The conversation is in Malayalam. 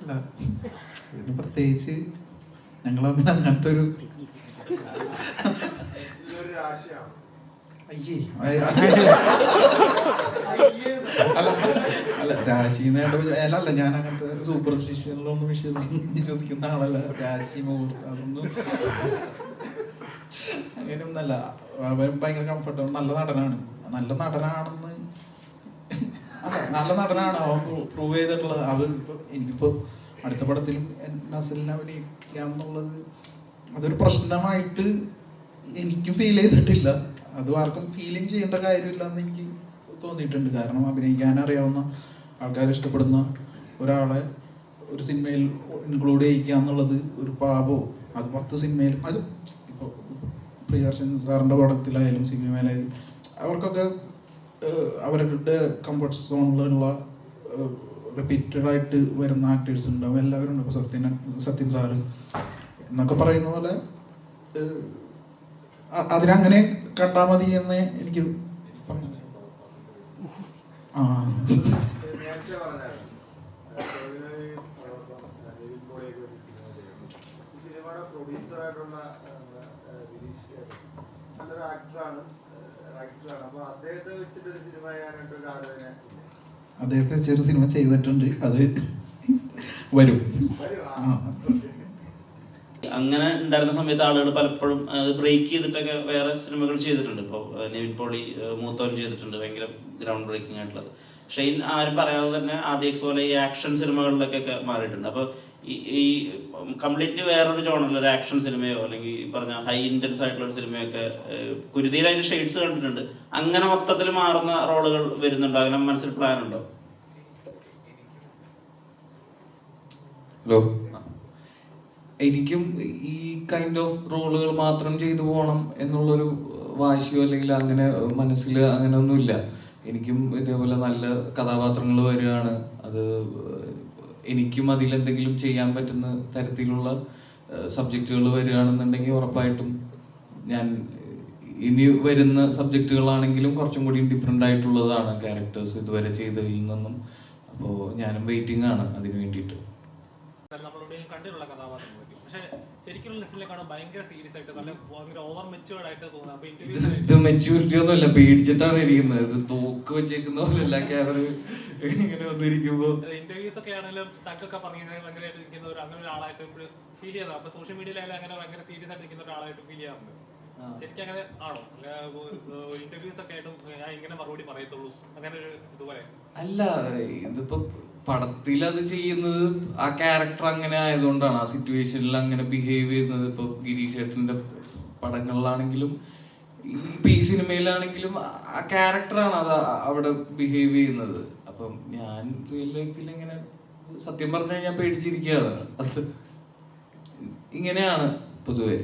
അല്ല ഇതിന് പ്രത്യേകിച്ച് ഞങ്ങൾ അങ്ങനത്തെ ഒരു അയ്യേ അല്ല രാശി അല്ല ഞാൻ അങ്ങനത്തെ സൂപ്പർസ്റ്റിഷനിലൊന്നും വിശ്വസിക്കുന്ന ആളല്ല. രാശി മുഹൂർത്തം അതൊന്നും അങ്ങനെയൊന്നല്ല. അവൻ ഭയങ്കര കംഫർട്ടബിൾ, നല്ല നടനാണ്. നല്ല നടനാണെന്ന് അല്ല, നല്ല നടനാണ് അവൻ പ്രൂവ് ചെയ്തിട്ടുള്ളത്. അവൻ എനിക്കിപ്പോ അടുത്ത പടത്തിലും നസലിനെ അഭിനയിക്കാന്നുള്ളത് അതൊരു പ്രശ്നമായിട്ട് എനിക്കും ഫീൽ ചെയ്തിട്ടില്ല. അത് ആർക്കും ഫീലിംഗ് ചെയ്യേണ്ട കാര്യമില്ല എന്ന് എനിക്ക് തോന്നിയിട്ടുണ്ട്. കാരണം അഭിനയിക്കാൻ അറിയാവുന്ന ആൾക്കാർ ഇഷ്ടപ്പെടുന്ന ഒരാളെ ഒരു സിനിമയിൽ ഇൻക്ലൂഡ് ചെയ്യിക്കുക എന്നുള്ളത് ഒരു പാപോ. അത് 10 സിനിമയിൽ, അത് ഇപ്പോൾ പ്രിയദർശൻ സാറിൻ്റെ പടത്തിലായാലും സിനിമയിലായാലും അവർക്കൊക്കെ അവരുടെ കംഫർട്ട് സോണിലുള്ള റിപ്പീറ്റഡ് ആയിട്ട് വരുന്ന ആക്ടേഴ്സ് ഉണ്ടാവും. എല്ലാവരും ഉണ്ട്. ഇപ്പോൾ സത്യൻ സാറ് എന്നൊക്കെ പറയുന്ന പോലെ അതിനങ്ങനെ കണ്ടാൽ മതി എന്ന് എനിക്ക് പറഞ്ഞു. അദ്ദേഹത്തെ വെച്ചൊരു സിനിമ ചെയ്തിട്ടുണ്ട്, അത് വരും. അങ്ങനെ ഉണ്ടായിരുന്ന സമയത്ത് ആളുകൾ പലപ്പോഴും അത് ബ്രേക്ക് ചെയ്തിട്ടൊക്കെ വേറെ സിനിമകൾ ചെയ്തിട്ടുണ്ട്. ഇപ്പോൾ നിവിൻ പോളി മൂത്തോൻ ചെയ്തിട്ടുണ്ട്, ഭയങ്കര ഗ്രൗണ്ട് ബ്രേക്കിംഗ് ആയിട്ടുള്ളത്. ഷെയ്ൻ ആരും പറയാതെ തന്നെ RDX പോലെ ഈ ആക്ഷൻ സിനിമകളിലേക്കൊക്കെ മാറിയിട്ടുണ്ട്. അപ്പോൾ ഈ കംപ്ലീറ്റ്ലി വേറൊരു ജോണറിൽ ഒരു ആക്ഷൻ സിനിമയോ അല്ലെങ്കിൽ പറഞ്ഞ ഹൈ ഇൻറ്റൻസ് ആയിട്ടുള്ള ഒരു സിനിമയൊക്കെ കുരുതിയിൽ അതിൻ്റെ ഷെയ്ഡ്സ് കണ്ടിട്ടുണ്ട്. അങ്ങനെ മൊത്തത്തിൽ മാറുന്ന റോളുകൾ വരുന്നുണ്ടോ? അങ്ങനെ മനസ്സിൽ പ്ലാൻ ഉണ്ടോ? ഹലോ, എനിക്കും ഈ കൈൻഡ് ഓഫ് റോളുകൾ മാത്രം ചെയ്തു പോകണം എന്നുള്ളൊരു വാശിയോ അല്ലെങ്കിൽ അങ്ങനെ മനസ്സിൽ അങ്ങനെ ഒന്നുമില്ല. എനിക്കും ഇതേപോലെ നല്ല കഥാപാത്രങ്ങൾ വരികയാണ്, അത് എനിക്കും അതിലെന്തെങ്കിലും ചെയ്യാൻ പറ്റുന്ന തരത്തിലുള്ള സബ്ജക്റ്റുകൾ വരികയാണെന്നുണ്ടെങ്കിൽ ഉറപ്പായിട്ടും ഞാൻ ഇനി വരുന്ന സബ്ജക്റ്റുകളാണെങ്കിലും കുറച്ചും കൂടി ഡിഫറെൻ്റ് ആയിട്ടുള്ളതാണ് ക്യാരക്ടേഴ്സ് ഇതുവരെ ചെയ്തതിൽ നിന്നും. അപ്പോൾ ഞാനും വെയിറ്റിംഗ് ആണ് അതിന് വേണ്ടിയിട്ട്. കണ്ടിട്ടുള്ള കഥാപാത്രങ്ങളൊക്കെ പക്ഷെ ശരിക്കും ലിസ്റ്റിലേക്കാണ് ഭയങ്കര സീരിയസ് ആയിട്ട് നല്ല ഓവർ മെച്യൂർഡ് ആയിട്ട് തോന്നുന്നത്. ഇത് മെച്യൂരിറ്റി ഒന്നുമല്ല, പേടിച്ചിട്ടാണ് ഇരിക്കുന്നത്. ഇത് തോക്ക് വെച്ചേക്കുന്ന പോലെയല്ല ക്യാമറ ഇങ്ങനെ വന്നിരിക്കുമ്പോ. ഇന്റർവ്യൂസ് ഒക്കെ ആണെങ്കിലും ടക്കൊക്കെ പറഞ്ഞ ഭയങ്കരമായിട്ട് ഇരിക്കുന്ന ഒരു അങ്ങനെ ഒരാളായിട്ട് ഫീൽ ചെയ്യുന്നത്. അപ്പൊ സോഷ്യൽ മീഡിയയിലായാലും അങ്ങനെ ഭയങ്കര സീരിയസ് ആയിട്ട് ഇരിക്കുന്ന ഒരാളായിട്ട് ഫീൽ ചെയ്യാറുണ്ട്. ശരിക്കും അങ്ങനെ ആണോ? ഇന്റർവ്യൂസ് ഒക്കെ ആയിട്ടും ഞാൻ ഇങ്ങനെ മറുപടി പറയത്തുള്ളൂ അങ്ങനെ ഒരു ഇതുപോലെ അല്ല. ഇതിപ്പോ പടത്തിൽ അത് ചെയ്യുന്നത് ആ ക്യാരക്ടർ അങ്ങനെ ആയതുകൊണ്ടാണ്, ആ സിറ്റുവേഷനിൽ അങ്ങനെ ബിഹേവ് ചെയ്യുന്നത്. ഇപ്പൊ ഗിരീഷ് ഏട്ടന്റെ പടങ്ങളിലാണെങ്കിലും ഈ സിനിമയിലാണെങ്കിലും ആ ക്യാരക്ടറാണ് അത് അവിടെ ബിഹേവ് ചെയ്യുന്നത്. അപ്പം ഞാൻ റിയൽ ലൈഫിൽ ഇങ്ങനെ സത്യം പറഞ്ഞു കഴിഞ്ഞാൽ പേടിച്ചിരിക്കുകയാണ്. അത് ഇങ്ങനെയാണ് പൊതുവെ.